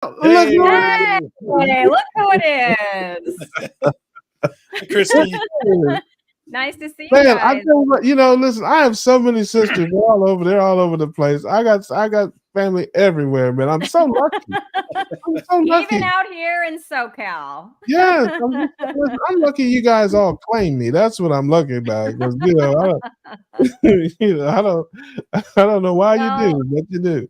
Look Hey, who Hey, it look who it is. Christy. is. Nice to see you Man, I tell guys. you what, listen, I have so many sisters. They're all over the place. I got family everywhere, man. I'm so lucky. I'm so Even lucky. out here in SoCal. Yes, I'm lucky you guys all claim me. That's what I'm lucky about. Because I don't, I don't know why you do, Well, but you do.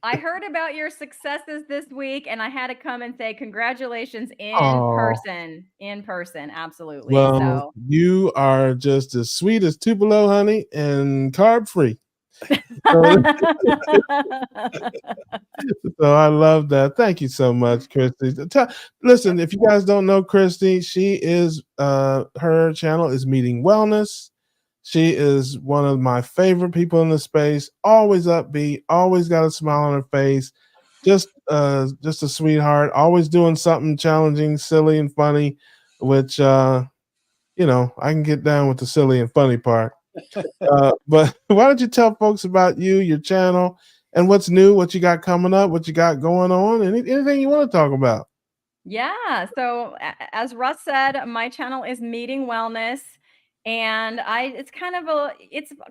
I heard about your successes this week and I had to come and say congratulations in Oh, person. In person, absolutely. well, So you are just as sweet as Tupelo honey and carb free. So, so I love that. Thank you so much, Christy. Listen, if you guys don't know Christy, she is her channel is Meeting Wellness. She is one of my favorite people in the space. Always upbeat, always got a smile on her face. Just a sweetheart. Always doing something challenging, silly, and funny. Which I can get down with the silly and funny part. But why don't you tell folks about you, your channel, and what's new, what you got coming up, what you got going on, anything you want to talk about? yeah. So as Russ said, my channel is Meeting Wellness. And it's a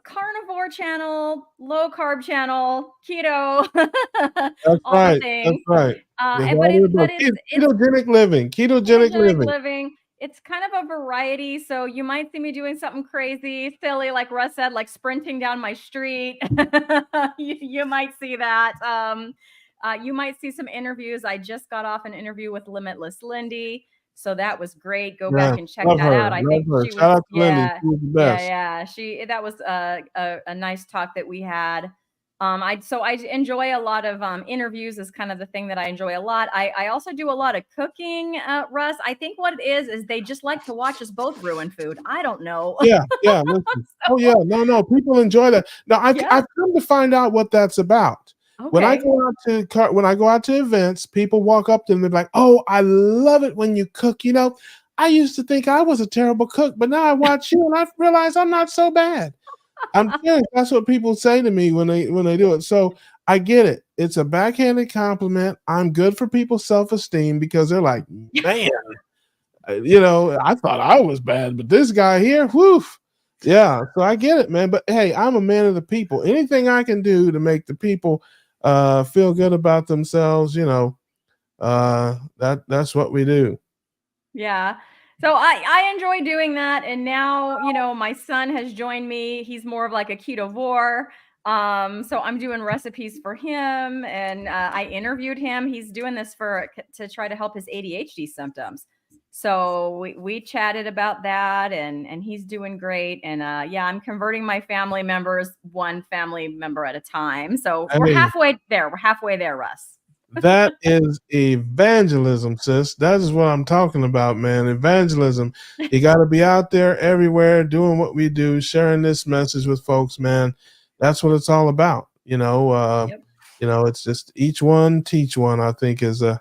carnivore channel, low carb channel, keto, That's all the right. That's things. right. There's But all the it's ketogenic living. Ketogenic ketogenic living. living. It's kind of a variety. So you might see me doing something crazy, silly, like Russ said, like sprinting down my street. You might see that. You might see some interviews. I just got off an interview with Limitless Lindy. So that was great. Go Yeah, back and check love that her. out. I Love think her. she Shout was, out to Lindy. She was the best. yeah. That was a nice talk that we had. I enjoy a lot of interviews is kind of the thing that I enjoy a lot. I also do a lot of cooking, Russ. I think what it is they just like to watch us both ruin food. I don't know. Yeah, yeah. Listen. Oh yeah, no. People enjoy that. Now Yeah. I've come to find out what that's about. Okay. When I go out to events, people walk up to me like, "Oh, I love it when you cook." I used to think I was a terrible cook, but now I watch you and I realize I'm not so bad. I'm serious. That's what people say to me when they do it. So I get it. It's a backhanded compliment. I'm good for people's self-esteem because they're like, man, I thought I was bad, but this guy here, whew. Yeah, so I get it, man. But hey, I'm a man of the people. Anything I can do to make the people feel good about themselves, that's what we do. Yeah. So I enjoy doing that. And now, my son has joined me. He's more of like a ketovore. So I'm doing recipes for him and I interviewed him. He's doing this to try to help his ADHD symptoms. So we chatted about that and he's doing great. And yeah, I'm converting my family members, one family member at a time. So we're Hey, halfway there. We're halfway there, Russ. that is evangelism, sis. That is what I'm talking about, man. Evangelism. You got to be out there everywhere doing what we do, sharing this message with folks, man. That's what it's all about. Yep. It's just each one teach one, I think is the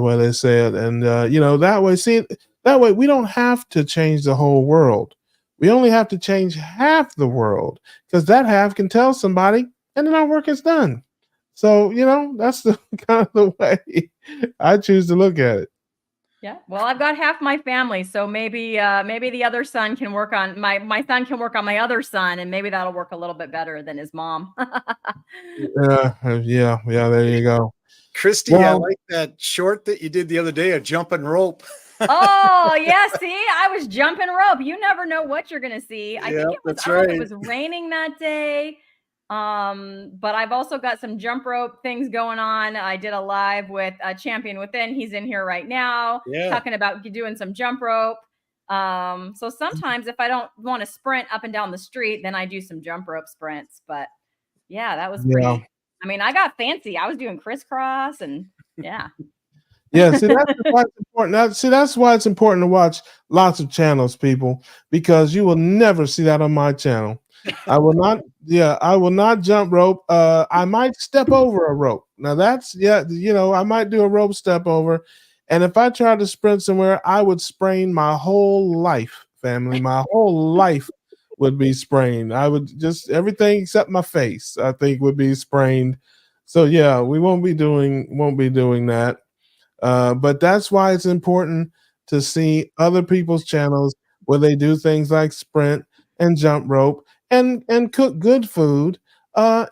way they say it. And that way we don't have to change the whole world. We only have to change half the world because that half can tell somebody and then our work is done. So, that's the kind of the way I choose to look at it. Yeah. Well, I've got half my family, so maybe the other son can work on my son can work on my other son, and maybe that'll work a little bit better than his mom. Yeah, there you go. Christy, I Well, like that short that you did the other day, a jumping rope. Oh, yeah, see? I was jumping rope. You never know what you're gonna see. I Yeah, think I that's don't know if right. it was raining that day. But I've also got some jump rope things going on. I did a live with Champion Within. He's in here right now Yeah. talking about doing some jump rope. So sometimes if I don't want to sprint up and down the street, then I do some jump rope sprints. But yeah, that was yeah. I mean, I got fancy. I was doing crisscross and yeah. Yeah, see that's why it's important. That's why it's important to watch lots of channels, people, because you will never see that on my channel. I will not jump rope. I might step over a rope. Now I might do a rope step over. And if I tried to sprint somewhere, I would sprain my whole life, family. My whole life would be sprained. I would just everything except my face, I think, would be sprained. So yeah, we won't be doing that. But that's why it's important to see other people's channels where they do things like sprint and jump rope and cook good food. So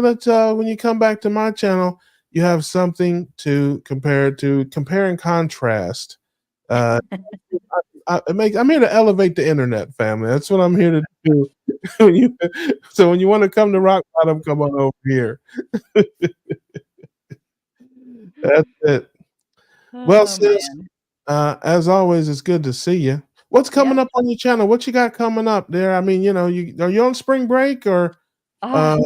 that when you come back to my channel, you have something to compare and contrast. Uh, I'm here to elevate the internet, family. That's what I'm here to do. So when you want to come to Rock Bottom, come on over here. That's it. Well, Oh sis, man. as always, it's good to see you. What's Yeah. coming up on your channel? What you got coming up there? I mean, are you on spring break or?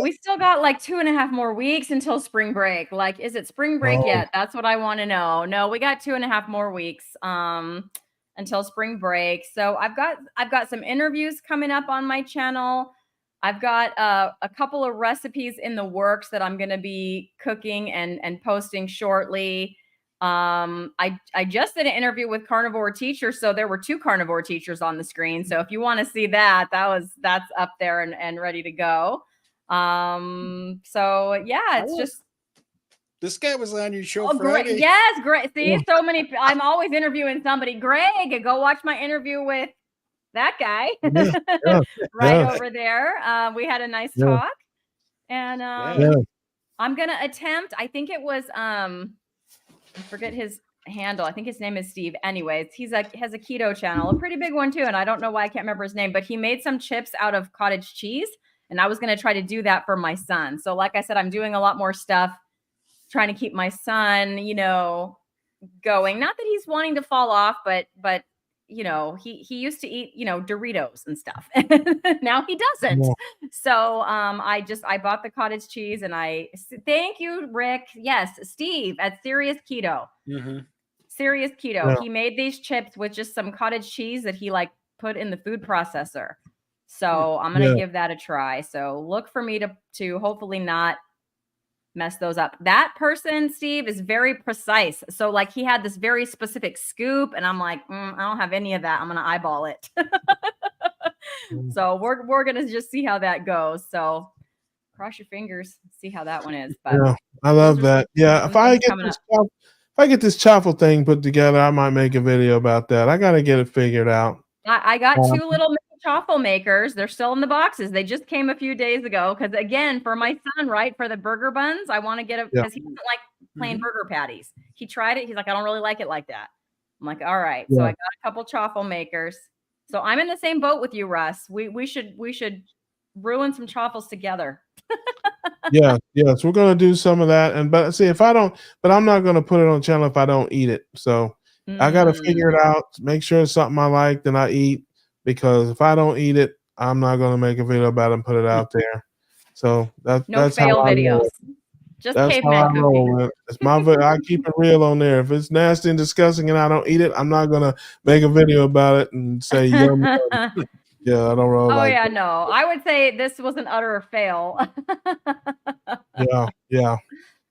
We still got like 2.5 more weeks until spring break. Like, is it spring break Oh, yet? That's what I want to know. No, we got 2.5 more weeks until spring break. So I've got some interviews coming up on my channel. I've got a couple of recipes in the works that I'm gonna be cooking and posting shortly. I just did an interview with carnivore teachers, so there were 2 carnivore teachers on the screen. So if you want to see that, that's up there and ready to go. So yeah, it's just This guy was on your show great. Friday. Yes, great. See, Yeah. so many. I'm always interviewing somebody. Greg, go watch my interview with that guy yeah, yeah, right yeah, over there. We had a nice yeah, talk, and yeah. I'm gonna attempt. I think it was I forget his handle. I think his name is Steve. Anyways, has a keto channel, a pretty big one too. And I don't know why I can't remember his name, but he made some chips out of cottage cheese. And I was going to try to do that for my son. So like I said, I'm doing a lot more stuff, trying to keep my son, going. Not that he's wanting to fall off, but he used to eat, Doritos and stuff. Now he doesn't. Yeah. So I bought the cottage cheese and thank you, Rick. Yes, Steve at Serious Keto. Mm-hmm. Serious Keto. Yeah. He made these chips with just some cottage cheese that he like put in the food processor. So I'm gonna Yeah. give that a try. So look for me to hopefully not mess those up. That person, Steve, is very precise. So like he had this very specific scoop, and I'm like, I don't have any of that. I'm gonna eyeball it. So we're gonna just see how that goes. So cross your fingers, see how that one is. But Yeah, I love those are that. Yeah, some if I things get coming this up. if I get this chaffle thing put together, I might make a video about that. I got to get it figured out. I got Um, 2 little mini chaffle makers. They're still in the boxes. They just came a few days ago. Because again, for my son, right, for the burger buns, I want to get it Yeah. because he doesn't like plain burger patties. He tried it. He's like, I don't really like it like that. I'm like, all right. So Yeah. I got a couple chaffle makers. So I'm in the same boat with you, Russ. We should ruin some chaffles together. Yeah, yes, we're gonna do some of that. But see, but I'm not gonna put it on the channel if I don't eat it. So I got to figure it out. Make sure it's something I like, then I eat. Because if I don't eat it, I'm not gonna make a video about it and put it out there. So No that's how fail I videos. roll. Just That's how caveman I cooking. roll. It's I keep it real on there. If it's nasty and disgusting and I don't eat it, I'm not gonna make a video about it and say yum. Yeah, I don't roll Oh like yeah, that. no. I would say this was an utter fail. Yeah, yeah.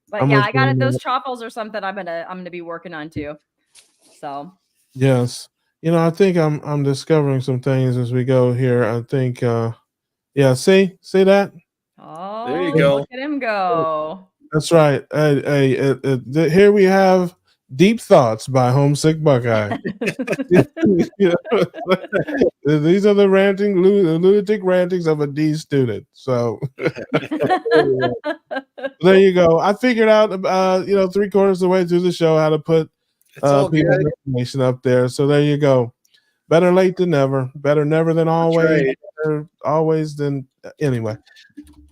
But I'm yeah, with I you got it. on Those that. truffles or something I'm gonna be working on too. So Yes. I think I'm discovering some things as we go here. I think yeah, see that? There you oh, go. look at him go. That's right. Here we have Deep Thoughts by Homesick Buckeye. These are the lunatic rantings of a D student. So there you go. I figured out, 3/4 of the way through the show how to put It's all people's good. information up there. So there you go. Better late than never. Better never than That's always. right. Better always than anyway.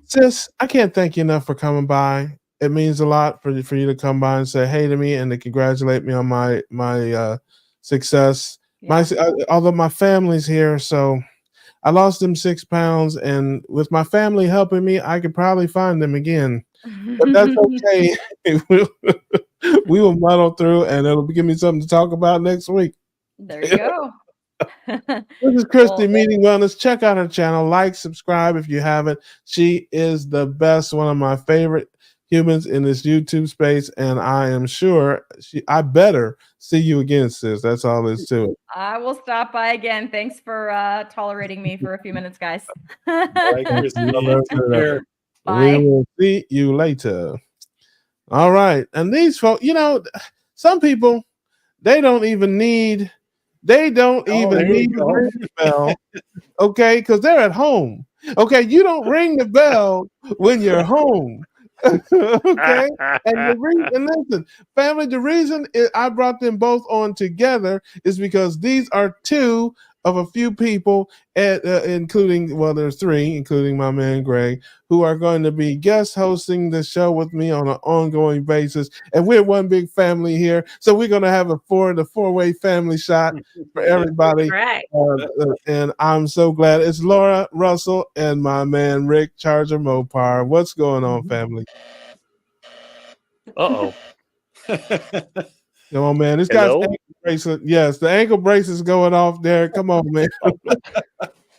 Sis, I can't thank you enough for coming by. It means a lot for you to come by and say hey to me and to congratulate me on my success. Yeah. Although my family's here, so I lost them 6 pounds, and with my family helping me, I could probably find them again. But that's okay. We will muddle through, and it'll give me something to talk about next week. There you go. This is Christy Well, Meeting Wellness. Check out her channel. Like, subscribe if you haven't. She is the best, one of my favorite humans in this YouTube space, and I am sure I better see you again, sis. That's all there is to it. I will stop by again. Thanks for tolerating me for a few minutes, guys. All right, Christy. Take Take care. We Bye. will see you later. All right. And these folks, some people, they don't even need they don't Oh, even there you need to go. ring the bell, okay, because they're at home. Okay, you don't ring the bell when you're home. Okay, and listen, family. The reason I brought them both on together is because these are two of a few people, including there's three, including my man Greg, who are going to be guest hosting the show with me on an ongoing basis, and we're one big family here. So we're going to have the four-way family shot for everybody. Right. And I'm so glad it's Laura Russell and my man Rick Charger Mopar. What's going on, family? Uh-oh. Come on, man. This guy's Hello? ankle bracelet. Yes, the ankle bracelet's going off there. Come on, man.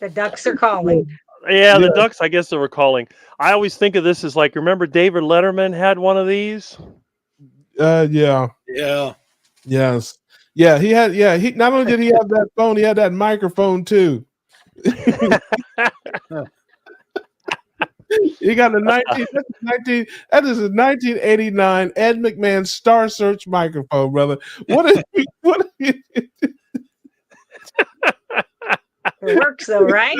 The ducks are calling. Yeah, the Yeah. Ducks, I guess they're recalling. I always think of this as like, remember David Letterman had one of these? Yeah. Yeah. Yes. Yeah, he had. Yeah, he not only did he have that phone, he had that microphone too. He got a 19. That is a 1989 Ed McMahon Star Search microphone, brother. What? It works though, right?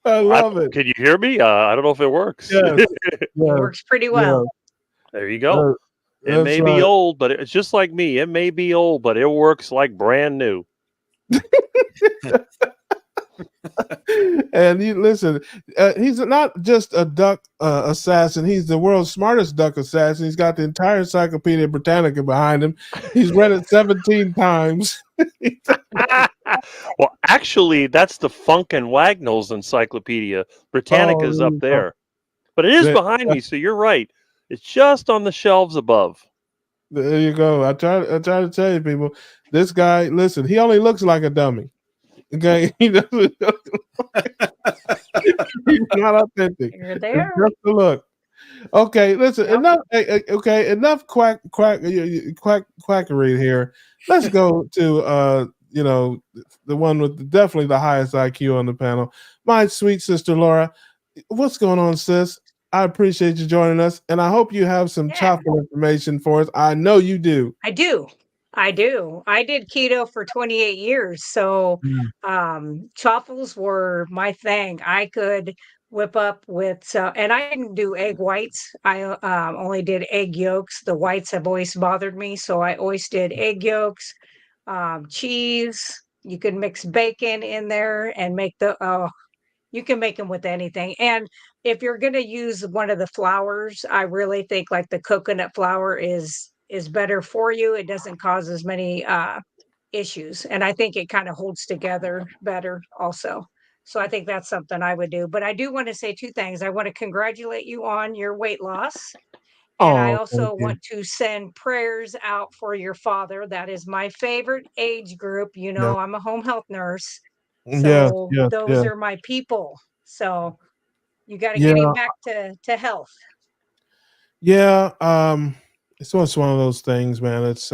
I love it. Can you hear me? I don't know if it works. Yes. It works pretty well. There you go. It may right. be old, but it's just like me. It may be old, but it works like brand new. And listen, he's not just a duck assassin. He's the world's smartest duck assassin. He's got the entire Encyclopedia Britannica behind him. He's read it 17 times. Well, actually, that's the Funk and Wagnalls Encyclopedia. Britannica's up there. But it is behind me, so you're right. It's just on the shelves above. There you go. I try to tell you, people, this guy, listen, he only looks like a dummy. Okay, he doesn't. He's not authentic. You're there. It's just the look. Okay, listen. Enough. Okay, enough quackery here. Let's go to the one with definitely the highest IQ on the panel. My sweet sister Laura, what's going on, sis? I appreciate you joining us, and I hope you have some chocolate information for us. I know you do. I do. I did keto for 28 years. So choffles were my thing. I could whip up with, and I didn't do egg whites. I only did egg yolks. The whites have always bothered me. So I always did egg yolks, cheese. You could mix bacon in there and make you can make them with anything. And if you're going to use one of the flours, I really think like the coconut flour is better for you. It doesn't cause as many issues. And I think it kind of holds together better also. So I think that's something I would do. But I do want to say two things. I want to congratulate you on your weight loss. And I also want to send prayers out for your father. That is my favorite age group. You know, I'm a home health nurse. So those are my people. So you got to get him back to health. Yeah, it's one of those things, man. It's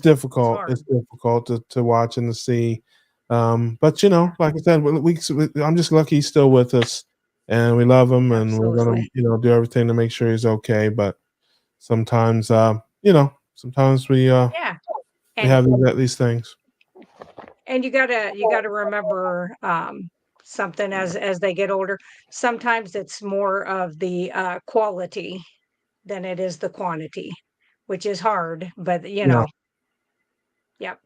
difficult. It's difficult to watch and to see. But like I said, I'm just lucky he's still with us, and we love him, and we're gonna do everything to make sure he's okay. But sometimes sometimes we have these things. And you gotta remember something as they get older. Sometimes it's more of the quality than it is the quantity, which is hard. But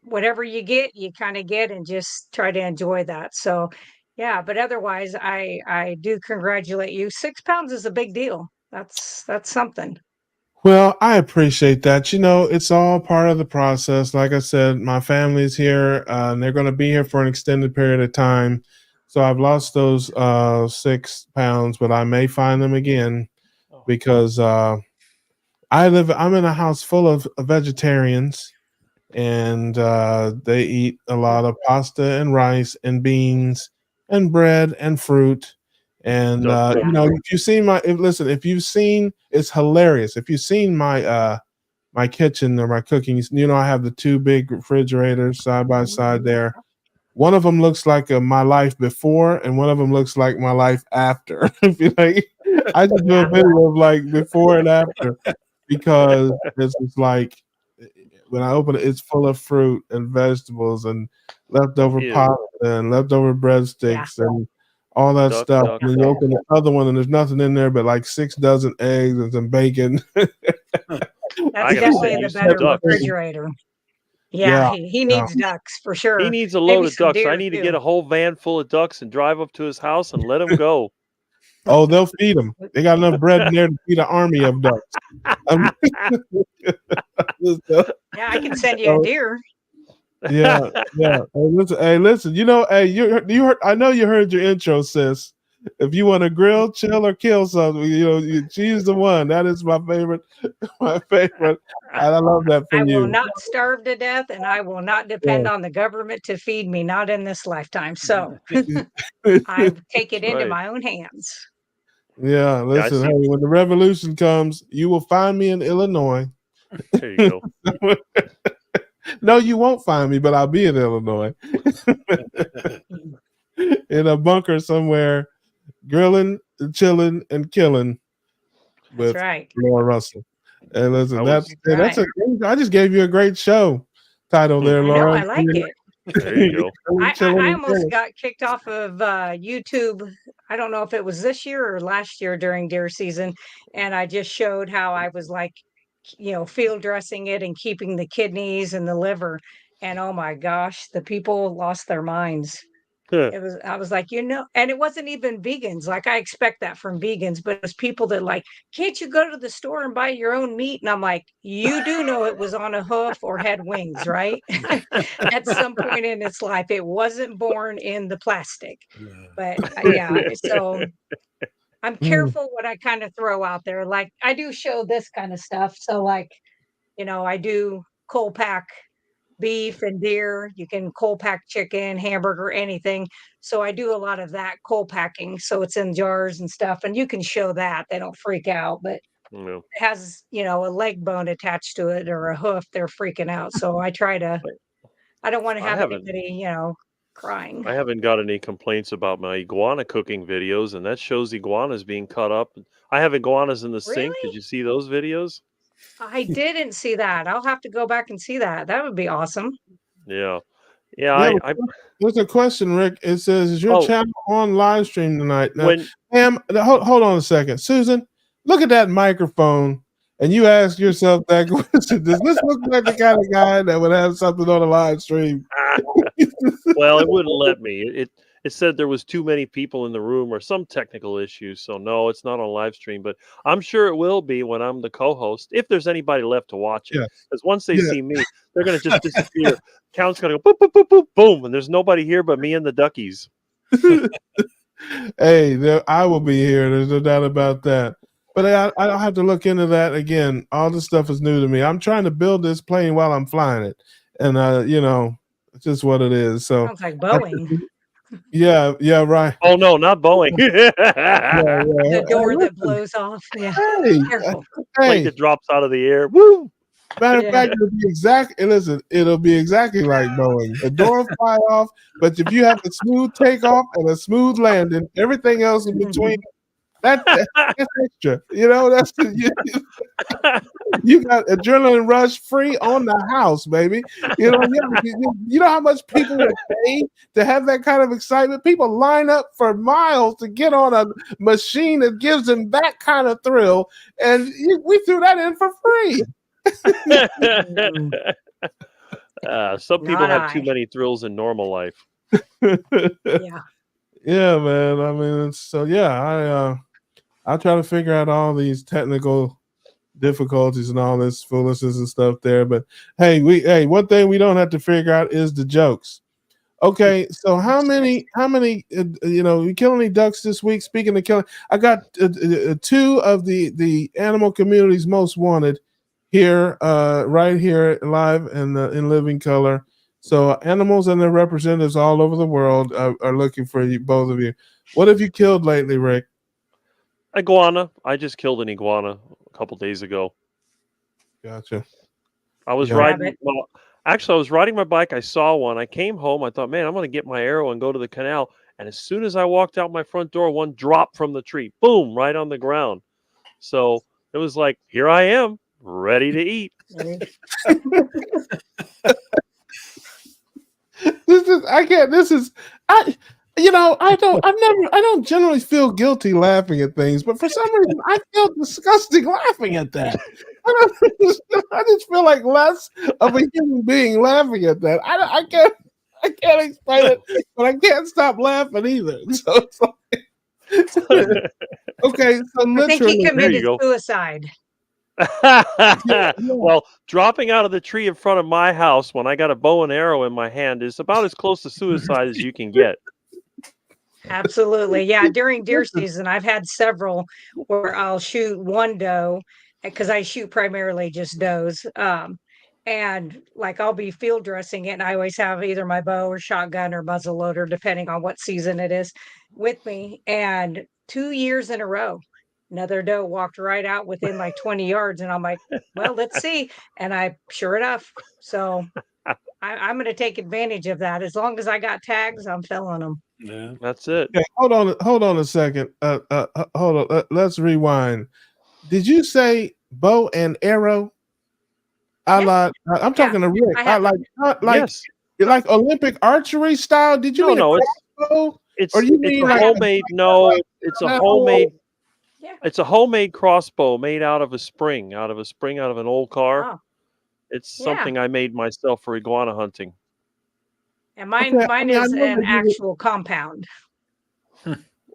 whatever you get, you kind of get, and just try to enjoy that. So, but otherwise, I do congratulate you. 6 pounds is a big deal. That's something. Well, I appreciate that. It's all part of the process. Like I said, my family's here, and they're going to be here for an extended period of time. So I've lost those 6 pounds, but I may find them again because I'm in a house full of vegetarians, and they eat a lot of pasta and rice and beans and bread and fruit. And if you've seen it's hilarious. If you've seen my my kitchen or my cooking, I have the two big refrigerators side by side there. One of them looks like my life before, and one of them looks like my life after. I just do a video of like before and after. because it's just like when I open it, it's full of fruit and vegetables and leftover Ew. pasta and leftover breadsticks and all that Duck, stuff. duck, And then you duck. open the other one and there's nothing in there but like 6 dozen eggs and some bacon. That's I gotta definitely send in you the some better ducks. refrigerator. Yeah, He yeah. needs ducks for He sure. needs a Maybe load of some ducks. I deer need to too. get a whole van full of ducks and drive up to his house and let him go. Oh, they'll feed them. They got enough bread in there to feed an army of ducks. Yeah, I can send you a deer. Yeah. Hey, listen. Hey, you heard. I know you heard your intro, sis. If you want to grill, chill, or kill something, she's the one. That is my favorite. My favorite. And I love that for I will you. not starve to death, and I will not depend on the government to feed me, not in this lifetime. So I take it into Right. my own hands. Yeah, listen. Hey, when the revolution comes, you will find me in Illinois. There you go. No, you won't find me, but I'll be in Illinois. In a bunker somewhere, grilling, chilling, and killing with That's right. Laura Russell. And listen, that's right. I just gave you a great show title there, I know, Laura. I like it. There you go. I almost got kicked off of YouTube. I don't know if it was this year or last year during deer season. And I just showed how I was like, field dressing it and keeping the kidneys and the liver. And oh my gosh, the people lost their minds. I was like, and it wasn't even vegans. Like I expect that from vegans, but it was people that like, can't you go to the store and buy your own meat? And I'm like, you do know it was on a hoof or had wings, right? At some point in its life, it wasn't born in the plastic. But yeah, so I'm careful what I kind of throw out there. Like I do show this kind of stuff. So like, I do cold pack beef and deer. You can cold pack chicken, hamburger, anything. So I do a lot of that cold packing. So it's in jars and stuff. And you can show that. They don't freak out, but it has, a leg bone attached to it or a hoof. They're freaking out. So I don't want to have anybody, crying. I haven't got any complaints about my iguana cooking videos, and that shows iguanas being cut up. I have iguanas in the sink. Did you see those videos? I didn't see that. I'll have to go back and see that. That would be awesome. Yeah. There's a question, Rick. It says, "Is your channel on live stream tonight?" Now, hold on a second, Susan. Look at that microphone, and you ask yourself that question: does this look like the kind of guy that would have something on a live stream? Well, it wouldn't let me. It said there was too many people in the room or some technical issues. So no, it's not on live stream, but I'm sure it will be when I'm the co-host, if there's anybody left to watch it. Because once they see me, they're going to just disappear. Count's going to go boop, boop, boop, boop, boom, and there's nobody here but me and the duckies. Hey, I will be here. There's no doubt about that. But I'll have to look into that again. All this stuff is new to me. I'm trying to build this plane while I'm flying it. And, it's just what it is. So sounds like Boeing. Yeah, right. Oh no, not Boeing. The door that blows off. Yeah. Careful. Plane that drops out of the air. Woo! Matter of fact, it'll be exactly like Boeing. The door will fly off, but if you have a smooth takeoff and a smooth landing, everything else in between, that's extra. That's you got adrenaline rush free on the house, baby. You know how much people would pay to have that kind of excitement? People line up for miles to get on a machine that gives them that kind of thrill, and we threw that in for free. Some people have too many thrills in normal life. Yeah, man. I mean, I'll try to figure out all these technical difficulties and all this foolishness and stuff there. But hey, one thing we don't have to figure out is the jokes. Okay, so how many you kill any ducks this week? Speaking of killing, I got 2 of the animal community's most wanted here, right here live and in living color. So animals and their representatives all over the world are looking for you, both of you. What have you killed lately, Rick? Iguana. I just killed an iguana a couple days ago. Gotcha. I was riding. Well, actually, I was riding my bike. I saw one. I came home. I thought, man, I'm going to get my arrow and go to the canal. And as soon as I walked out my front door, one dropped from the tree. Boom, right on the ground. So it was like, here I am. ready to eat. I don't generally feel guilty laughing at things, but for some reason I feel disgusting laughing at that. I just feel like less of a human being laughing at that. I can't explain it, but I can't stop laughing either. So it's like, okay, so I think he literally, committed go. suicide. Well, dropping out of the tree in front of my house when I got a bow and arrow in my hand is about as close to suicide as you can get. Absolutely. Yeah. During deer season, I've had several where I'll shoot one doe because I shoot primarily just does. And like I'll be field dressing it, and I always have either my bow or shotgun or muzzle loader, depending on what season it is, with me. And 2 years in a row, another doe walked right out within like 20 yards. And I'm like, well, let's see. And sure enough. So I'm going to take advantage of that. As long as I got tags, I'm filling them. Yeah. That's it. okay, hold on a second. Hold on. Let's rewind. Did you say bow and arrow? I'm talking to Rick. I have Yes. Like Olympic archery style. Did you No, mean no, a it's crossbow? it's Or you it's mean a like homemade. No, it's a Like- homemade. Yeah. It's a homemade crossbow made out of an old car. Oh, It's Yeah. something I made myself for iguana hunting. and mine Okay, I is know an that you- actual compound.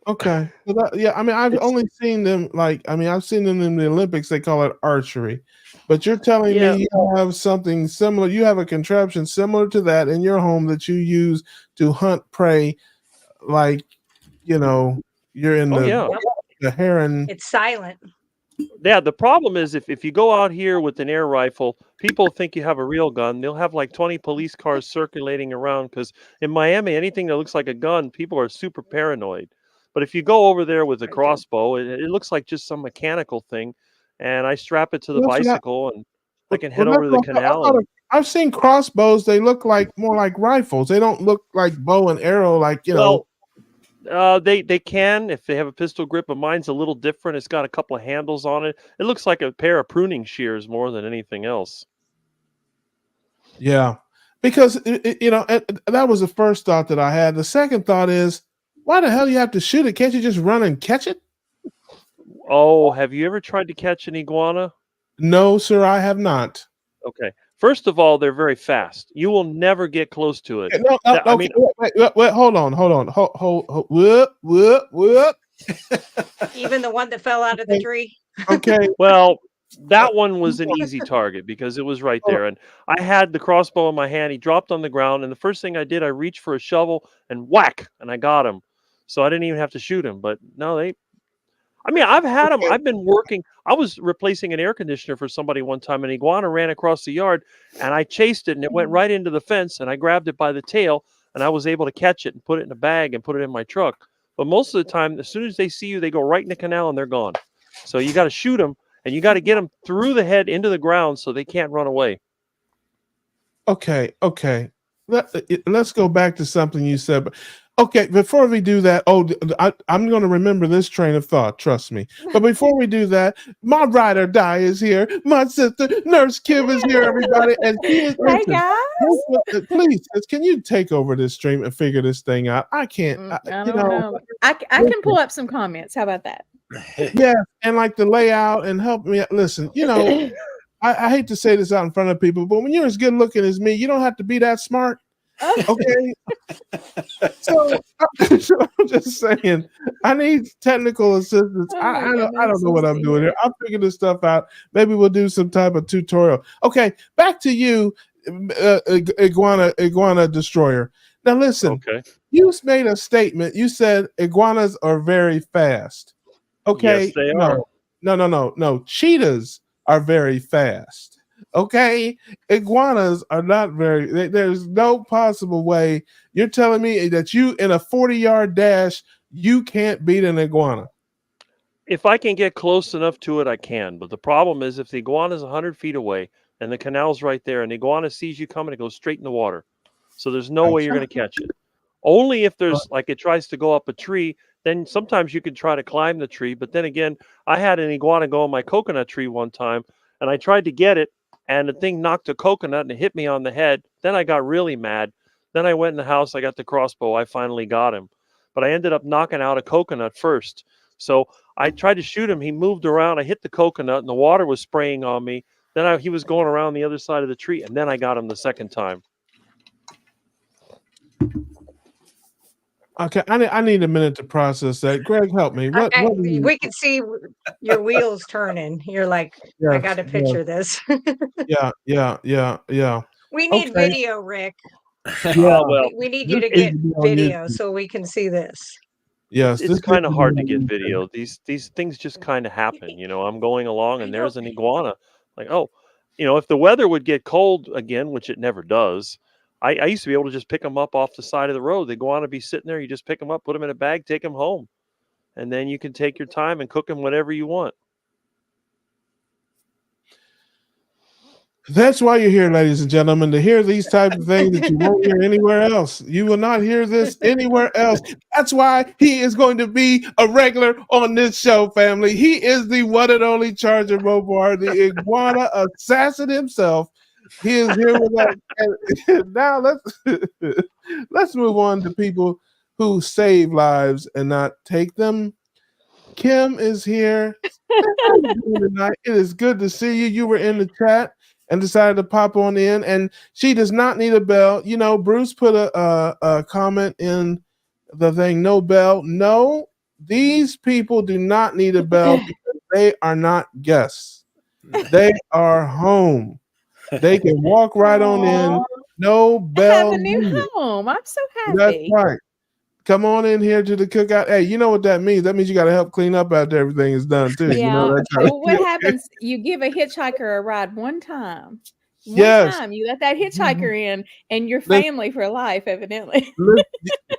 Okay. I've only seen them I've seen them in the Olympics. They call it archery, but you're telling Yeah. me you have something similar. You have a contraption similar to that in your home that you use to hunt prey, like you're in Oh yeah. the heron. It's silent. Yeah, the problem is if you go out here with an air rifle, people think you have a real gun. They'll have like 20 police cars circulating around because in Miami, anything that looks like a gun, people are super paranoid. But if you go over there with a crossbow, it looks like just some mechanical thing, and I strap it to the That's what I- bicycle and I can head Well, over to the that's what I canal. thought And, I've seen crossbows. They look more like rifles. They don't look like bow and arrow. well, they can if they have a pistol grip, but mine's a little different. It's got a couple of handles on it. It looks like a pair of pruning shears more than anything else. Yeah, because that was the first thought that I had. The second thought is, why the hell you have to shoot it? Can't you just run and catch it? Oh, have you ever tried to catch an iguana? No, sir, I have not. Okay. First of all, they're very fast. You will never get close to it. No, I okay, mean, wait, hold on, hold, whoop. Even the one that fell out of the tree. Okay, well, that one was an easy target because it was right there. And I had the crossbow in my hand. He dropped on the ground. And the first thing I did, I reached for a shovel and whack, and I got him. So I didn't even have to shoot him. But no, I've had them. I've been working. I was replacing an air conditioner for somebody one time. An iguana ran across the yard, and I chased it, and it went right into the fence. And I grabbed it by the tail, and I was able to catch it and put it in a bag and put it in my truck. But most of the time, as soon as they see you, they go right in the canal and they're gone. So you got to shoot them, and you got to get them through the head into the ground so they can't run away. okay. Let's go back to something you said. Okay, before we do that, I'm going to remember this train of thought. Trust me. But before we do that, my ride or die is here. My sister, Nurse Kim, is here. Everybody, and she is. Hey Listen, guys. please, can you take over this stream and figure this thing out? I can't. I don't know. I can pull up some comments. How about that? Yeah, and like the layout and help me. Listen, I hate to say this out in front of people, but when you're as good looking as me, you don't have to be that smart. Okay. So I'm just saying, I need technical assistance. Oh I my don't goodness, know what I'm let's doing see. here. I'll figure this stuff out. Maybe we'll do some type of tutorial. Okay, back to you, iguana destroyer. Now listen, Okay. you made a statement. You said iguanas are very fast. Okay. Yes, they are. No. Cheetahs are very fast. Okay, iguanas are not very. There's no possible way. You're telling me that you in a 40-yard dash you can't beat an iguana. If I can get close enough to it, I can. But the problem is if the iguana is 100 feet away and the canal's right there and the iguana sees you coming, it goes straight in the water. So there's no way you're going to catch it. Only if there's like it tries to go up a tree, then sometimes you can try to climb the tree. But then again, I had an iguana go on my coconut tree one time, and I tried to get it, and the thing knocked a coconut and it hit me on the head. Then I got really mad. Then I went in the house. I got the crossbow. I finally got him, but I ended up knocking out a coconut first. So I tried to shoot him. He moved around. I hit the coconut, and the water was spraying on me. Then he was going around the other side of the tree, and then I got him the second time. Okay, I need a minute to process that. Greg, help me. What do you, we can see your wheels turning. You're like, I got to picture this. Yeah. We need Okay. video, Rick. Yeah. Well, We need you to this get needs to be on video YouTube. so we can see this. Yes, it's this kind of needs hard be to get on YouTube. video. These things just kind of happen. I'm going along, and there's an iguana. Like, oh, if the weather would get cold again, which it never does, I used to be able to just pick them up off the side of the road. The iguana be sitting there. You just pick them up, put them in a bag, take them home, and then you can take your time and cook them whatever you want. That's why you're here, ladies and gentlemen, to hear these type of things that you won't hear anywhere else. You will not hear this anywhere else. That's why he is going to be a regular on this show, family. He is the one and only Charger Mopar, the iguana assassin himself. He is here with us. And now let's move on to people who save lives and not take them. Kim is here. How you doing tonight? It is good to see you. You were in the chat and decided to pop on in, and she does not need a bell. Bruce put a comment in the thing, no bell. No, these people do not need a bell because they are not guests. They are home. They can walk right on in. No bell. I have a new needed. home. I'm so happy. That's right. Come on in here to the cookout. Hey, you know what that means? That means you got to help clean up after everything is done too. Yeah. That's Well, what happens? You give a hitchhiker a ride one time. Yes. Time you let that hitchhiker in, and your family for life, evidently.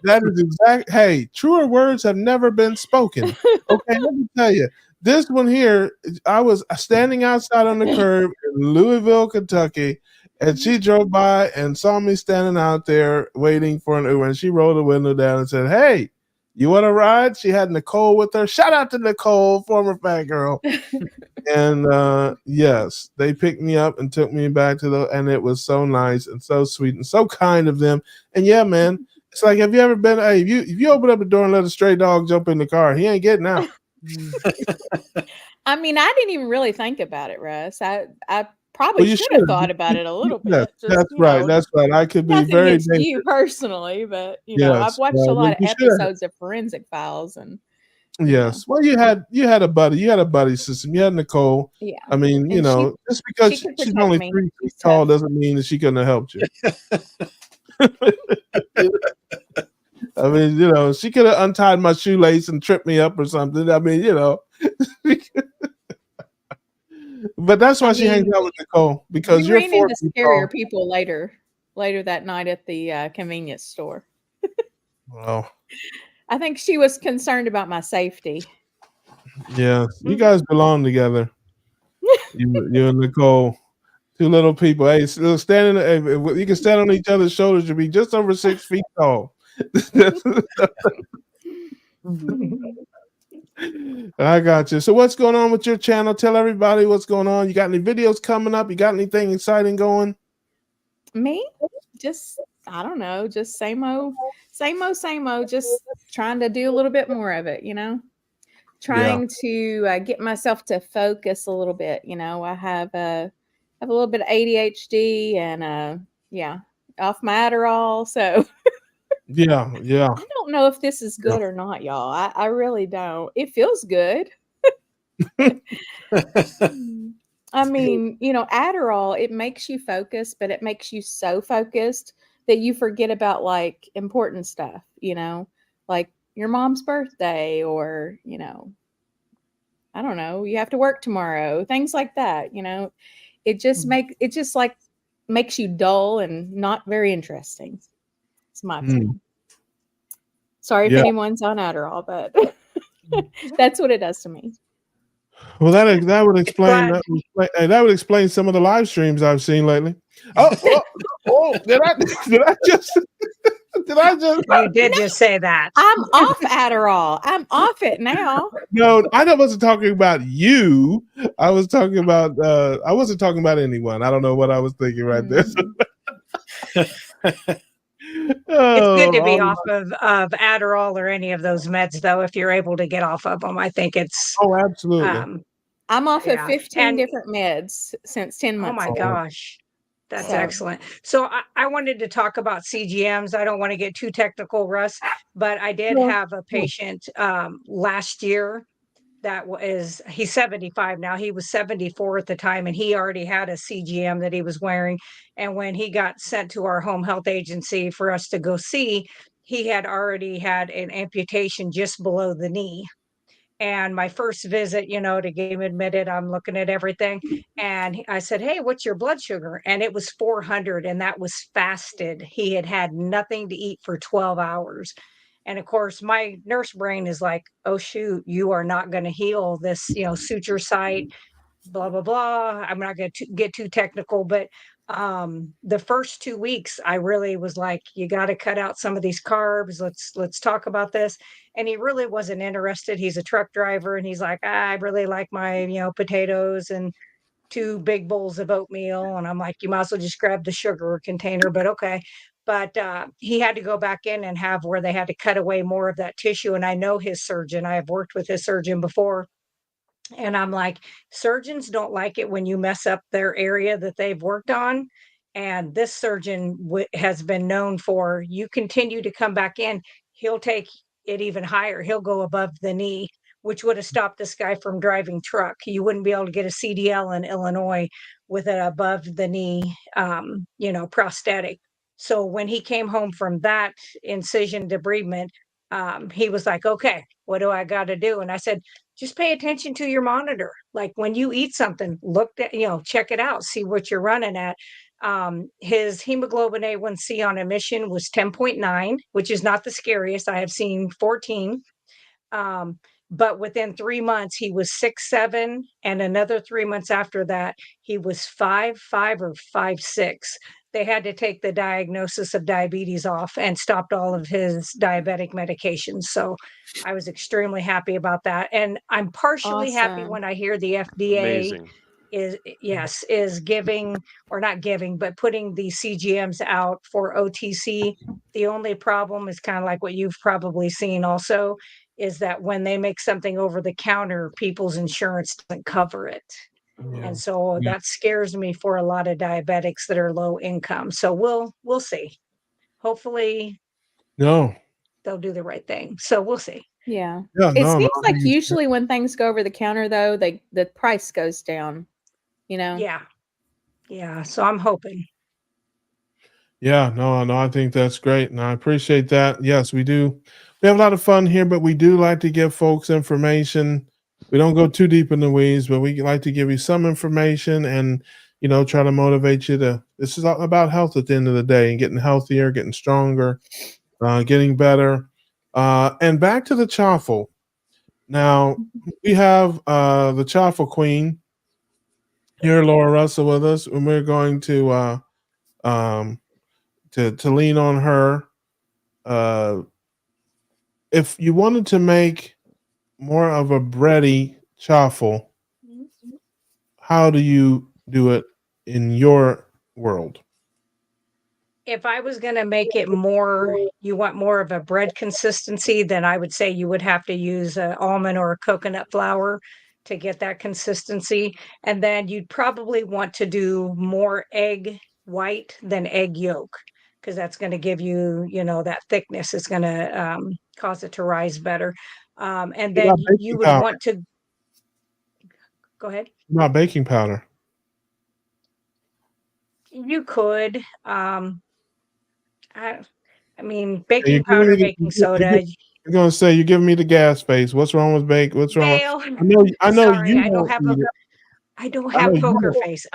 That is exact. Hey, truer words have never been spoken. Okay, let me tell you. This one here, I was standing outside on the curb in Louisville, Kentucky, and she drove by and saw me standing out there waiting for an Uber, and she rolled the window down and said, "Hey, you want to ride?" She had Nicole with her. Shout out to Nicole, former fat girl. And yes, they picked me up and took me back and it was so nice and so sweet and so kind of them. And yeah, man, it's like, have you ever been? Hey, if you open up the door and let a stray dog jump in the car, he ain't getting out. I mean, I didn't even really think about it, Russ. I probably should have thought about it a little bit. That's right. That's right. I could be very against you personally, but I've watched a lot of episodes of Forensic Files, and yes. Well, you had a buddy. You had a buddy system. You had Nicole. Yeah. I mean, just because she's only 3 feet tall doesn't mean that she couldn't have helped you. I mean, she could have untied my shoelace and tripped me up or something. I mean, But that's why she hangs out with Nicole, because you're ran into scarier people later that night at the convenience store. Well, I think she was concerned about my safety. Yeah, you guys belong together. you and Nicole, two little people. Hey, standing. You can stand on each other's shoulders. You'll be just over 6 feet tall. I got you. So what's going on with your channel? Tell everybody what's going on. You got any videos coming up? You got anything exciting going? Me? Just, I don't know, just same old, just trying to do a little bit more of it, trying to get myself to focus a little bit. I have a little bit of ADHD and off my Adderall. So yeah. I don't know if this is good or not, y'all. I really don't. It feels good. I mean, Adderall, it makes you focus, but it makes you so focused that you forget about like important stuff, like your mom's birthday, or, I don't know, you have to work tomorrow, things like that. It just makes you dull and not very interesting. It's my opinion. Sorry if anyone's on Adderall, but that's what it does to me. Well, that would explain that would explain some of the live streams I've seen lately. Oh, did I just Did I just? You did just say that. I'm off Adderall. I'm off it now. No, I wasn't talking about you. I was talking about. I wasn't talking about anyone. I don't know what I was thinking right there. It's good to be Oh, off of Adderall or any of those meds, though, if you're able to get off of them. I think it's oh, absolutely. I'm off of Yeah, 15 and- different meds since 10 oh months my ago. gosh. That's So- excellent. So I wanted to talk about CGMs. I don't want to get too technical, Russ, but I did No, have a patient last year that he's 75 now. He was 74 at the time, and he already had a CGM that he was wearing. And when he got sent to our home health agency for us to go see, he had already had an amputation just below the knee. And my first visit, to get him admitted, I'm looking at everything. And I said, "Hey, what's your blood sugar?" And it was 400, and that was fasted. He had had nothing to eat for 12 hours. And of course, my nurse brain is like, "Oh, shoot, you are not going to heal this, suture site, blah, blah, blah." I'm not going to get too technical, but the first 2 weeks I really was like, "You got to cut out some of these carbs. Let's talk about this." And he really wasn't interested. He's a truck driver, and he's like, "I really like my potatoes and 2 big bowls of oatmeal." And I'm like, "You might as well just grab the sugar container," but okay. But he had to go back in and have where they had to cut away more of that tissue. And I know his surgeon. I have worked with his surgeon before. And I'm like, surgeons don't like it when you mess up their area that they've worked on. And this surgeon has been known for, you continue to come back in, he'll take it even higher. He'll go above the knee, which would have stopped this guy from driving truck. You wouldn't be able to get a CDL in Illinois with an above the knee, prosthetic. So when he came home from that incision debridement, he was like, "Okay, what do I got to do?" And I said, "Just pay attention to your monitor. Like when you eat something, look at, check it out, see what you're running at." His hemoglobin A1C on emission was 10.9, which is not the scariest. I have seen 14. But within 3 months, he was 6.7. And another 3 months after that, he was 5.5 or 5.6. They had to take the diagnosis of diabetes off and stopped all of his diabetic medications. So I was extremely happy about that. And I'm partially happy Awesome. when I hear the FDA Amazing. is giving, or not giving, but putting the CGMs out for OTC. The only problem is kind of like what you've probably seen also, is that when they make something over the counter, people's insurance doesn't cover it. yeah. And so Yeah. that scares me for a lot of diabetics that are low income. So we'll see. Hopefully No. they'll do the right thing. So we'll see. Yeah. Yeah. It No. seems No. like usually when things go over the counter, though, the price goes down. Yeah. Yeah. So I'm hoping. Yeah, no, I think that's great, and I appreciate that. Yes, we do. We have a lot of fun here, but we do like to give folks information. We don't go too deep in the weeds, but we like to give you some information and try to motivate you to. This is all about health at the end of the day, and getting healthier, getting stronger, getting better. And back to the chaffle. Now we have the chaffle queen here, Laura Russell, with us, and we're going to. Um, to lean on her. If you wanted to make more of a bready chaffle, how do you do it in your world? If I was going to make it more, you want more of a bread consistency, then I would say you would have to use an almond or a coconut flour to get that consistency. And then you'd probably want to do more egg white than egg yolk, because that's going to give you, that thickness. It's going to cause it to rise better. And What then about you baking would powder? want to go ahead. What about baking powder? You could. I mean, Hey, baking powder, baking soda. I'm gonna say you're giving me the gas face. What's wrong with bake? What's wrong? Dale, I know sorry, you I don't won't have eat it. I don't I know have you poker won't. face.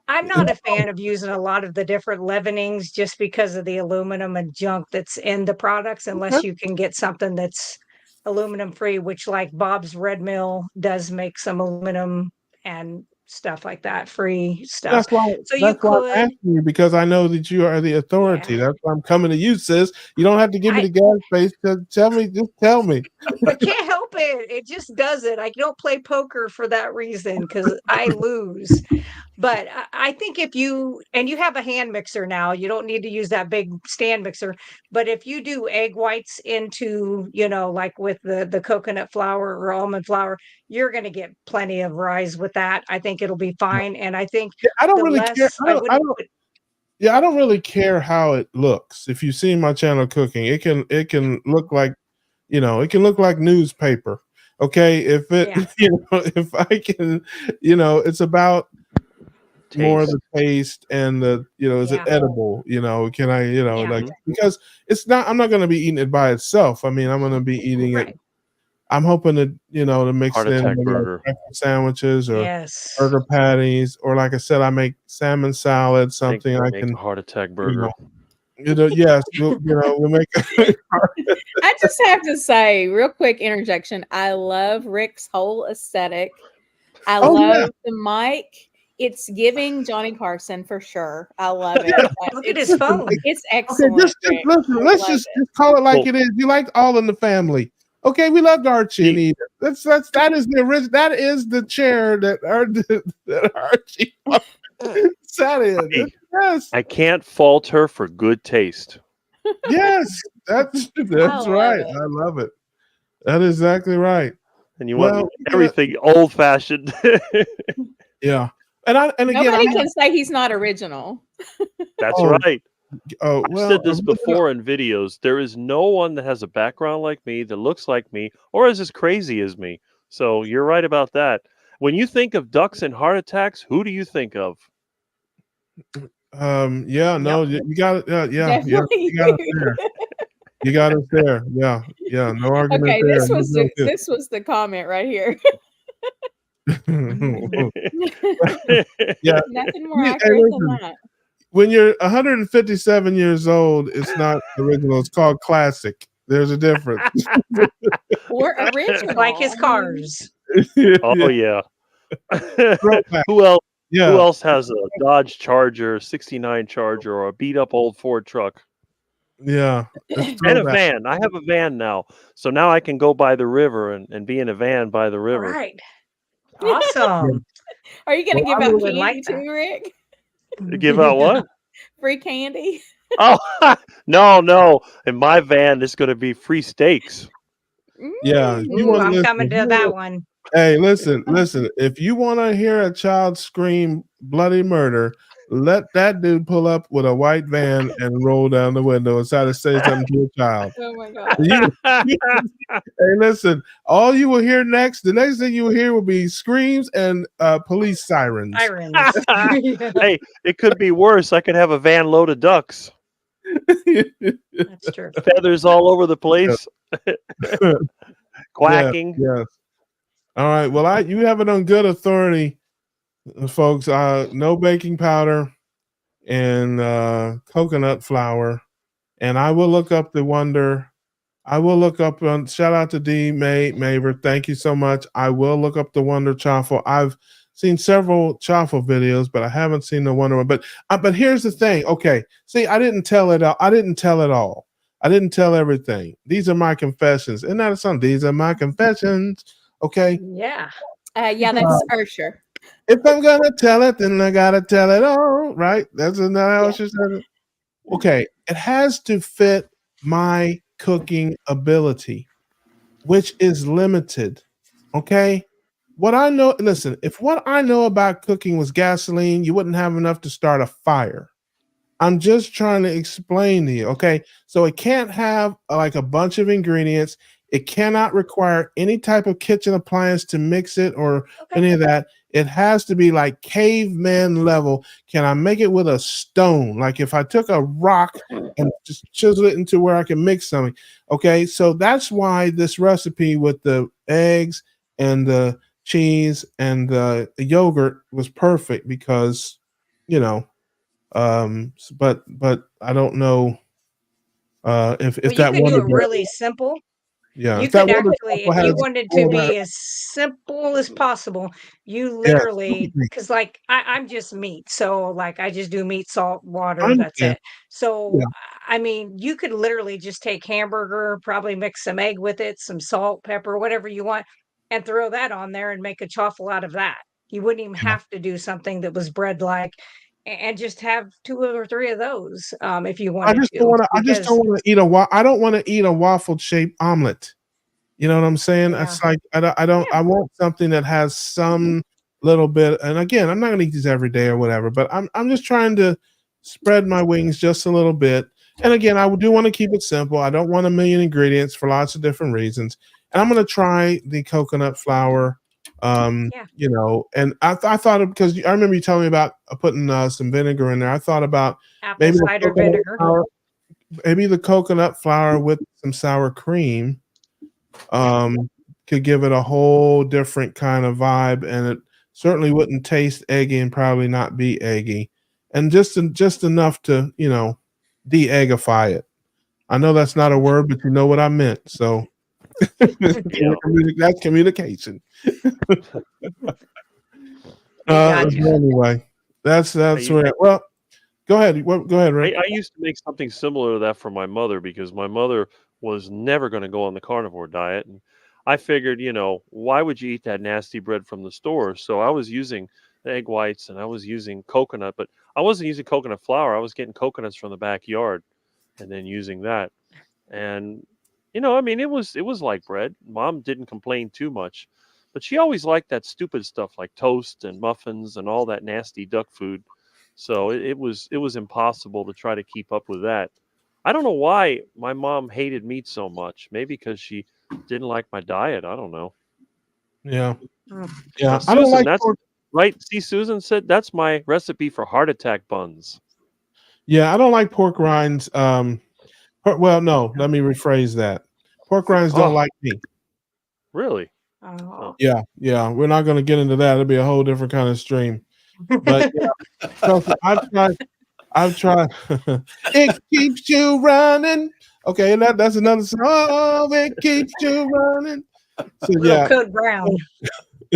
I'm not a fan of using a lot of the different leavenings just because of the aluminum and junk that's in the products, unless Okay. you can get something that's aluminum free, which like Bob's Red Mill does make some aluminum and stuff like that, free stuff. That's why So you that's why I'm could, asking you, because I know that you are the authority. yeah. That's why I'm coming to you, sis. You don't have to give me I the gas face. Tell me, just tell me. I can't help it. It just does it. I don't play poker for that reason because I lose. But I think if you have a hand mixer now, you don't need to use that big stand mixer. But if you do egg whites into, like with the coconut flour or almond flour, you're going to get plenty of rise with that. I think it'll be fine. And I think Yeah, I don't the really care. less I wouldn't put, Yeah, I don't really care how it looks. If you've seen my channel cooking, it can look like, it can look like newspaper. Okay, if it, yeah, if I can, it's about more of Taste. the taste and the, is it yeah, edible? Can I, yeah, like, because it's not, I'm not going to be eating it by itself. I mean, I'm going to be eating it. right. I'm hoping to, to mix Heart it in attack with like burger. breakfast sandwiches or Yes. burger patties, or like I said, I make salmon salad, something I Make can, a heart attack you burger. know, yes, we'll make. I just have to say, real quick interjection. I love Rick's whole aesthetic. I Oh, yeah. love the mic. It's giving Johnny Carson for sure. I love it. Look at It's, his phone. it's Okay, excellent. just Rick. listen. I Let's love just it. call it like Well- it is. You liked All in the Family. Okay, we loved Archie and He- Edith. That is the original. That is the chair that Archie sat in. Hey, Yes, I can't fault her for good taste. yes, that's love right. it. I love it. That is exactly right. And you Well, want everything old fashioned. Yeah, and again, Nobody can say he's not original. That's Oh, right. oh I've well, said this before in videos. There is no one that has a background like me, that looks like me, or is as crazy as me. So you're right about that. When you think of ducks and heart attacks, who do you think of? yeah, no, you got it. Yeah, Definitely. you got it there. You got it there. Yeah, no argument Okay, there. this was No this was the comment right here. Yeah. Nothing more Hey, accurate than listen. that. When you're 157 years old, it's not original. It's called classic. There's a difference. Or original. Like his I mean, cars. Oh yeah. Throwback. Who else? Who Yeah. else has a Dodge Charger, 69 Charger, or a beat up old Ford truck? Yeah. It's And a throwback. van. I have a van now. So now I can go by the river and be in a van by the All river. right. Awesome. Are you going to Well, give I out would candy like too, that. Rick? Give out what? Free candy? Oh, no. In my van, it's going to be free steaks. Yeah. You Ooh, want to I'm listen. coming to that one. Hey, listen. If you want to hear a child scream bloody murder, let that dude pull up with a white van and roll down the window and try to say something to a child. Oh my God. Hey, listen. All you will hear next, the next thing you will hear will be screams and police sirens. Sirens. Hey, it could be worse. I could have a van load of ducks. That's true. Feathers all over the place. Quacking. Yes. All right. Well, you have it on good authority, folks. No baking powder and coconut flour. And I will look up the Wonder. I will look up. Shout out to D Maver. Thank you so much. I will look up the Wonder Chaffle. I've seen several chaffle videos, but I haven't seen the Wonder one. But here's the thing. Okay. See, I didn't tell it all. I didn't tell it all. I didn't tell everything. These are my confessions. Isn't that a song? These are my confessions. Okay. Yeah. Yeah, that's Ursher. If I'm gonna tell it, then I gotta tell it all. Right? That's not how she said it. Okay. It has to fit my cooking ability, which is limited. Okay. What I know, listen, if what I know about cooking was gasoline, you wouldn't have enough to start a fire. I'm just trying to explain to you. Okay. So it can't have like a bunch of ingredients. It cannot require any type of kitchen appliance to mix it or any of that. It has to be like caveman level. Can I make it with a stone? Like if I took a rock and just chisel it into where I can mix something. Okay. So that's why this recipe with the eggs and the cheese and the yogurt was perfect because, but I don't know if Well, you that can do Wonder it Bread. really simple. Yeah. You If that could wonder actually, truffle if you has wanted to all that, be as simple as possible, you yes, literally, because like I'm just meat. So like I just do meat, salt, I water, that's understand. it. So Yeah. I mean, you could literally just take hamburger, probably mix some egg with it, some salt, pepper, whatever you want, and throw that on there and make a chaffle out of that. You wouldn't even Yeah. have to do something that was bread like and just have two or three of those if you I wanted just don't to, want to. I just because don't want to eat I don't want to eat a waffle shaped omelet. You know what I'm saying? yeah, It's like I don't. Yeah. I want something that has some little bit. And again, I'm not going to eat these every day or whatever. But I'm just trying to spread my wings just a little bit. And again, I do want to keep it simple. I don't want a million ingredients for lots of different reasons. And I'm going to try the coconut flour. yeah, You know, and I thought of, because I remember you telling me about putting some vinegar in there. I thought about apple maybe the cider coconut vinegar. flour, maybe the coconut flour with some sour cream Yep. could give it a whole different kind of vibe, and it certainly wouldn't taste eggy and probably not be eggy, and just enough to, you know, de-eggify it. I know that's not a word, but you know what I meant. So Yeah. that's communication. We got you. Anyway, that's I, where. Well, go ahead. Go ahead, Rick. I used to make something similar to that for my mother because my mother was never going to go on the carnivore diet. And I figured, you know, why would you eat that nasty bread from the store? So I was using the egg whites and I was using coconut, but I wasn't using coconut flour. I was getting coconuts from the backyard and then using that. And you know, I mean, it was like bread. Mom didn't complain too much, but she always liked that stupid stuff like toast and muffins and all that nasty duck food. So it was impossible to try to keep up with that. I don't know why my mom hated meat so much. Maybe because she didn't like my diet. I don't know. Yeah, Mm. yeah. I don't Susan, like that's pork. right. See, Susan said that's my recipe for heart attack buns. Yeah, I don't like pork rinds. Well, no. Let me rephrase that. Pork rinds don't Oh, like me. really? Oh. Oh, Yeah, yeah, we're not gonna get into that. It'll be a whole different kind of stream. But yeah, trust me, I've tried. It keeps you running. Okay, and that's another song. Oh, it keeps you running. So Little yeah, Code Brown.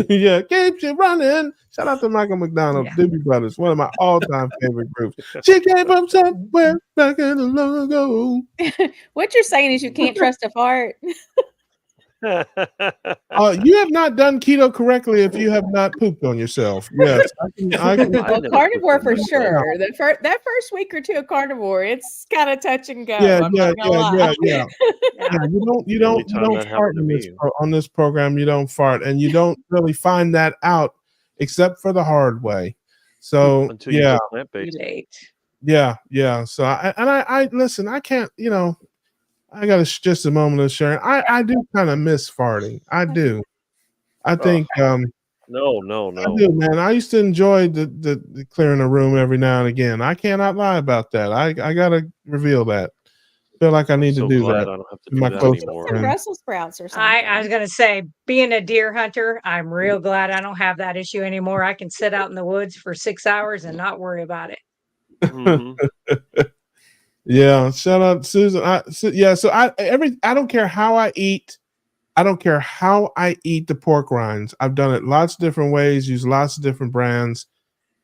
yeah, keeps you running. Shout out to Michael McDonald, Yeah. Doobie Brothers, one of my all-time favorite groups. She came from somewhere back in the long ago. What you're saying is you can't trust a fart. You have not done keto correctly if you have not pooped on yourself. Yes, I can I Well, never carnivore pooped for on myself. sure. That first week or two of carnivore, it's kind of touch and go. Yeah, I'm yeah, not gonna yeah, lie. yeah. Yeah. Yeah, you The only time don't that fart happened to in me on this program. You don't fart, and you don't really find that out except for the hard way. So until you yeah, go plant-based. Relate. yeah. So I listen. I can't. You know, I got just a moment of sharing. I do kind of miss farting. I do. I Oh, think no, I no. do, man. I used to enjoy the clearing a room every now and again. I cannot lie about that. I gotta reveal that. Feel like I I'm need to so do glad that I don't have to to do my that close anymore. Some friends. Brussels sprouts or I was something. gonna say, being a deer hunter, I'm real glad I don't have that issue anymore. I can sit out in the woods for 6 hours and not worry about it. Hmm. Yeah, shout out Susan. So I don't care how I eat. I don't care how I eat the pork rinds. I've done it lots of different ways, use lots of different brands.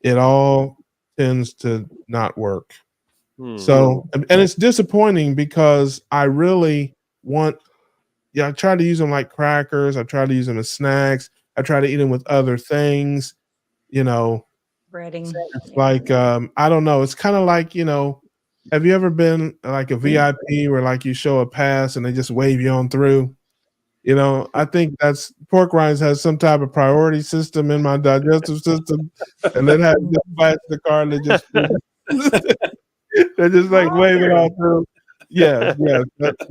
It all tends to not work. So, and it's disappointing because I really want, yeah, I try to use them like crackers. I try to use them as snacks. I try to eat them with other things, you know. Breading. It's Yeah. like I don't know. It's kind of like, you know, have you ever been like a VIP where like you show a pass and they just wave you on through? You know, I think that's pork rinds has some type of priority system in my digestive system, and then has just flash the card and they just they're just like waving all through. Yes,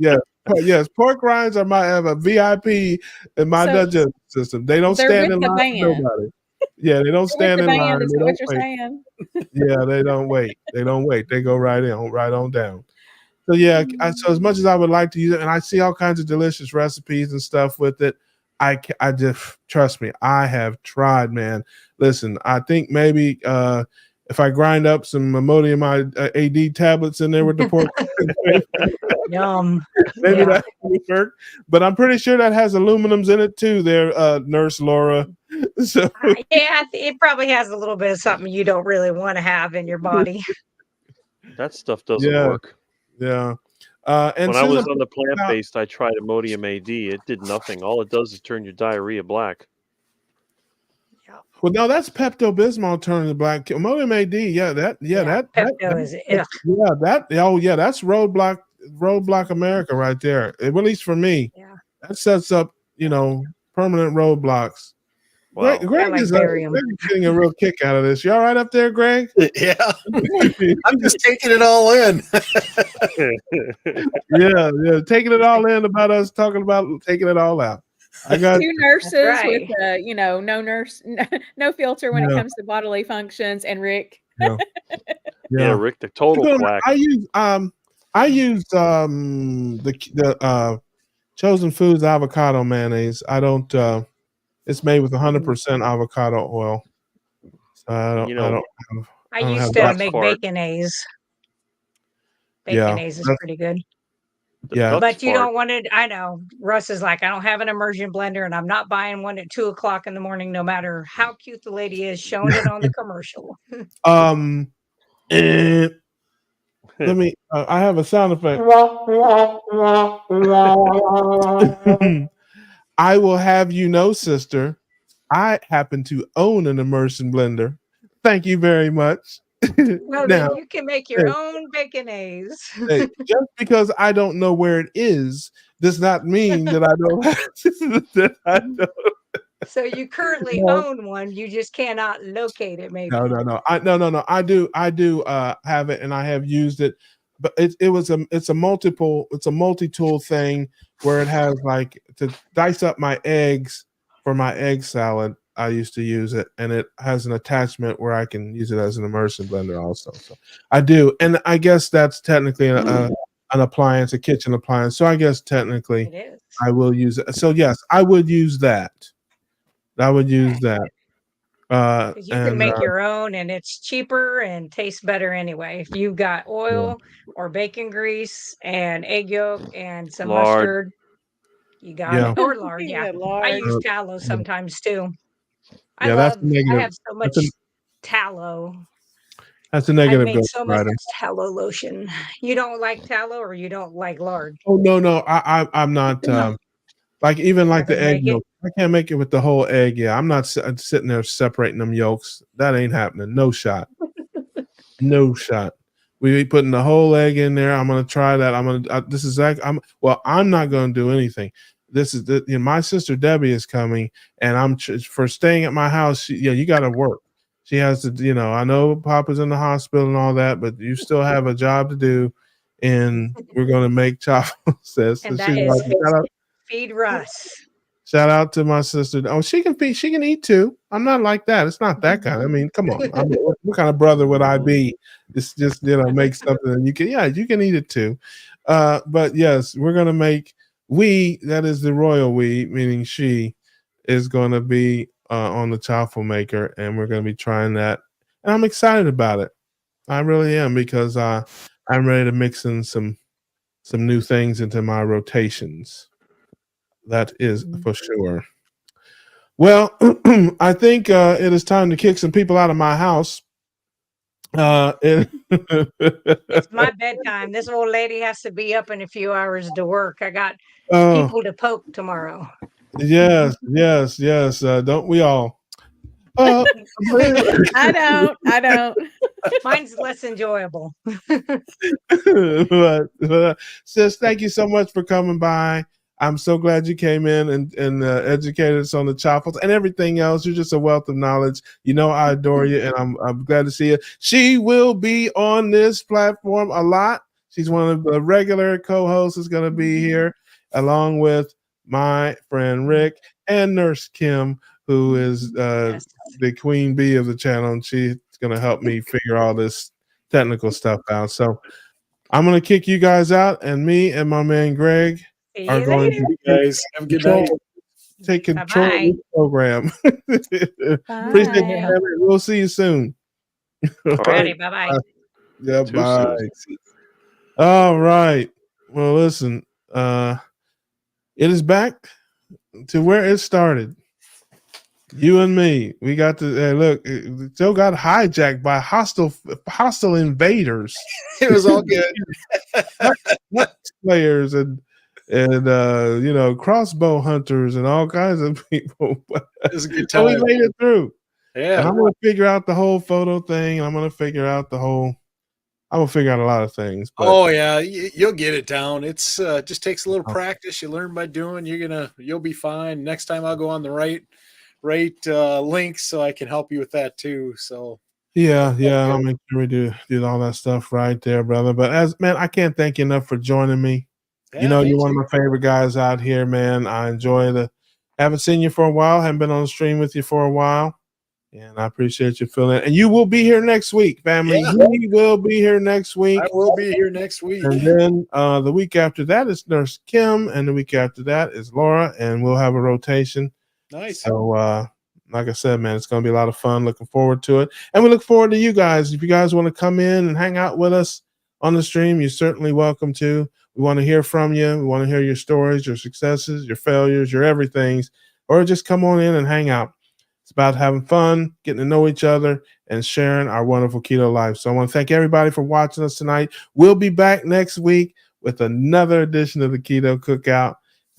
yes. Pork rinds are I have a VIP in my So digestive system. They don't they're stand with in the line for band. nobody. Yeah, they don't They're with stand the in line. band is They what don't you're wait. saying. Yeah, they don't wait. They don't wait. They go right right on down. So yeah, so as much as I would like to use it, and I see all kinds of delicious recipes and stuff with it, I just trust me. I have tried, man. Listen, I think maybe if I grind up some Imodium AD tablets in there with the pork, Yum. maybe Yeah. that would work. But I'm pretty sure that has aluminums in it too. There, Nurse Laura. So Yeah, it probably has a little bit of something you don't really want to have in your body. That stuff doesn't yeah, work. yeah. And When I was Susan, on the plant-based, I tried Imodium AD. It did nothing. All it does is turn your diarrhea black. well, no, that's Pepto Bismol turning the black. Imodium AD, Pepto is ugh. that's roadblock America right there. At least for me, Yeah. that sets up permanent roadblocks. Wow. Greg like is barium. getting a real kick out of this. You all right up there, Greg? Yeah. I'm just taking it all in. yeah, taking it all in about us talking about taking it all out. I got 2 nurses right. with no nurse, no filter when it Yeah. comes to bodily functions, and Rick. Yeah, Rick, the total quack. I use the Chosen Foods avocado mayonnaise. I don't. It's made with 100% avocado oil. So I don't used have to that make part. baconaise. Yeah, Baconaise is pretty good. Yeah. But you part. don't want it. I know. Russ is like, I don't have an immersion blender and I'm not buying one at 2:00 in the morning, no matter how cute the lady is showing it on the commercial. Let me. I have a sound effect. I will have you know, sister, I happen to own an immersion blender. Thank you very much. Well, Now, then you can make your own baconaise. hey, just because I don't know where it is does not mean that I don't. That I don't. So you currently No. own one. You just cannot locate it, maybe. No. I do have it, and I have used it, but it's a multi-tool thing where it has like to dice up my eggs for my egg salad. I used to use it, and it has an attachment where I can use it as an immersion blender also. So I do, and I guess that's technically an appliance, a kitchen appliance. So I guess technically It is. I will use it. So yes, I would use that. I would use that. 'Cause you can And make your own and it's cheaper and tastes better anyway. If you've got oil or bacon grease and egg yolk and some Lard. mustard, you got Yeah. it. Or lard, yeah. I Lard. use tallow sometimes too. I Yeah, that's love, negative. I have so much tallow. That's a I negative make so much ghostwriting. tallow lotion. You don't like tallow or you don't like lard? Oh no, I'm not like even like the Never egg make it? yolk. I can't make it with the whole egg. Yeah, I'm not sitting there separating them yolks. That ain't happening. No shot. No shot. We be putting the whole egg in there. I'm gonna try that. I'm not gonna do anything. This is my sister Debbie is coming, and I'm for staying at my house. You got to work. She has to. I know Papa's in the hospital and all that, but you still have a job to do, and we're gonna make chocolate. Sis. And And that she's is like, feed Russ. shout out to my sister. Oh, she can eat too. I'm not like that. It's not that kind. I mean, come on. What kind of brother would I be? It's just make something and you can eat it too. But yes, we're gonna make that is the royal we, meaning she is gonna be on the chaffle maker, and we're gonna be trying that. And I'm excited about it. I really am, because I'm ready to mix in some new things into my rotations. That is for sure. Well, I think it is time to kick some people out of my house. It's my bedtime. This old lady has to be up in a few hours to work. I got people to poke tomorrow. Yes. Don't we all? I don't. Mine's less enjoyable. but sis, thank you so much for coming by. I'm so glad you came in and educated us on the chopples and everything else. You're just a wealth of knowledge. I adore you, and I'm glad to see you. She will be on this platform a lot. She's one of the regular co-hosts is going to be here, along with my friend Rick and Nurse Kim, who is the queen bee of the channel, and she's going to help me figure all this technical stuff out. So I'm going to kick you guys out, and me and my man Greg are going to guys. Have a good night. take control of Bye-bye. this program. Appreciate you, family. We'll see you soon. Alrighty, bye-bye. Yeah, Too bye. soon. All right. Well, listen, it is back to where it started. You and me, we got to look. It still got hijacked by hostile invaders, It was all good. players, and crossbow hunters and all kinds of people. It was a good So we time. made it through. And Yeah. I'm gonna figure out the whole photo thing. I'm gonna figure out a lot of things. But Oh yeah, you'll get it down. It's just takes a little practice. You learn by doing. You'll be fine. Next time I'll go on the right links so I can help you with that too. So yeah, I'll make sure we do all that stuff right there, brother. But I can't thank you enough for joining me. yeah, me You're one of too. my favorite guys out here, man. I enjoy haven't seen you for a while, haven't been on the stream with you for a while. And I appreciate you filling in. And you will be here next week, family. Yeah. We will be here next week. I will be here next week. And then the week after that is Nurse Kim, and the week after that is Laura, and we'll have a rotation. Nice. So, like I said, man, it's going to be a lot of fun. Looking forward to it. And we look forward to you guys. If you guys want to come in and hang out with us on the stream, you're certainly welcome to. We want to hear from you. We want to hear your stories, your successes, your failures, your everythings, or just come on in and hang out. It's about having fun, getting to know each other, and sharing our wonderful keto life. So I want to thank everybody for watching us tonight. We'll be back next week with another edition of the Keto Cookout.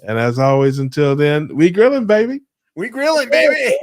And as always, until then, we grilling, baby. We grilling, baby.